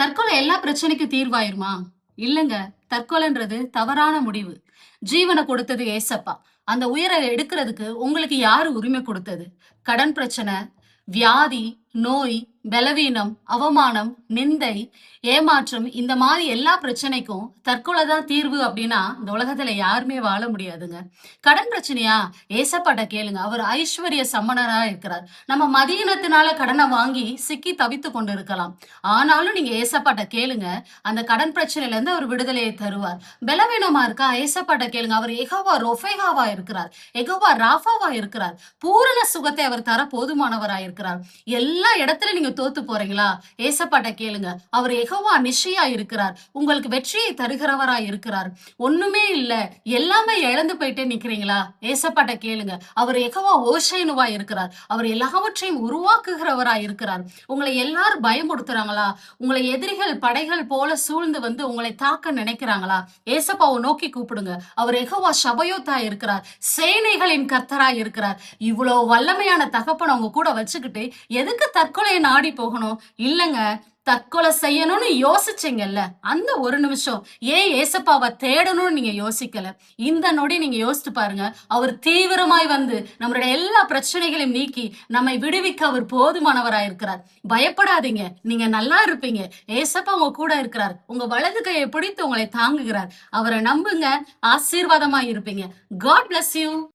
தற்கொலை எல்லா பிரச்சனைக்கும் தீர்வாயிருமா? இல்லங்க. தற்கொலைன்றது தவறான முடிவு. ஜீவன கொடுத்தது ஏசப்பா. அந்த உயிர எடுக்கிறதுக்கு உங்களுக்கு யாரு உரிமை குடுத்தது? கடன் பிரச்சனை, வியாதி, நோய், பலவீனம், அவமானம், நிந்தை, ஏமாற்றம் இந்த மாரி எல்லா பிரச்சனைக்கும் தற்கொலை தான் தீர்வு அப்டின்னா, இந்த உலகத்துல யாருமே வாழ முடியாதுங்க. கடன் பிரச்சனையா? ஏசப்பாட்ட கேளுங்க. அவர் ஐஸ்வர்ய சம்பன்னரா இருக்கிறார். நம்ம மதியினத்தினால கடன வாங்கி சிக்கி தவித்துக் கொண்டிருக்கலாம். ஆனாலும் நீங்க ஏசப்பாட்ட கேளுங்க. அந்த கடன் பிரச்சனையில இருந்து அவர் விடுதலையை தருவார். பலவீனமா இருக்கா? ஏசப்பாட்ட கேளுங்க. அவர் யெகோவா ரொஃபேகாவா இருக்கிறார். யெகோவா ராஃபாவா இருக்கிறார். பூரண சுகத்தை அவர் தர போதுமானவரா இருக்கிறார். எல்லா இடத்துல நீங்க தோத்து போறீங்களா? ஏசப்பாட்ட கேளுங்க. அவர் யெகோவா நிஷியா இருக்கிறார். உங்களுக்கு வெற்றியை தருகிறவரா இருக்கிறார். ஒண்ணுமே இல்ல, எல்லாமே இழந்து போயிட்டே நிக்கிறீங்களா? ஏசப்பாட்ட கேளுங்க. அவர் யெகோவா ஓஷேனுவா இருக்கிறார். அவர் எல்லாவற்றையும் உருவாக்குகிறவரா இருக்கிறார். உங்களை எல்லாரும் பயமுறுத்துறாங்களா? உங்களை எதிரிகள் படைகள் போல சூழ்ந்து வந்து உங்களை தாக்க நினைக்கிறாங்களா? ஏசப்பாவை நோக்கி கூப்பிடுங்க. அவர் யெகோவா ஷபயோத்தா இருக்கிறார். சேனைகளின் கர்த்தரா இருக்கிறார். இவ்வளவு வல்லமையான தகப்பனை உங்க கூட வச்சுக்கிட்டு எதுக்கு தற்கொலையை நாடி போகணும்? இல்லங்க. தற்கொலை செய்யணும்னு யோசிச்சீங்கல்ல, அந்த ஒரு நிமிஷம் ஏன் ஏசப்பாவை தேடணும்னு நீங்க யோசிக்கல? இந்த நொடி நீங்க யோசித்து பாருங்க. அவர் தீவிரமாய் வந்து நம்மளுடைய எல்லா பிரச்சனைகளையும் நீக்கி நம்மை விடுவிக்க அவர் போதுமானவராயிருக்கிறார். பயப்படாதீங்க, நீங்க நல்லா இருப்பீங்க. ஏசப்பா உங்க கூட இருக்கிறார். உங்க வலது கையை பிடித்து உங்களை தாங்குகிறார். அவரை நம்புங்க, ஆசீர்வாதமாய் இருப்பீங்க. God bless you.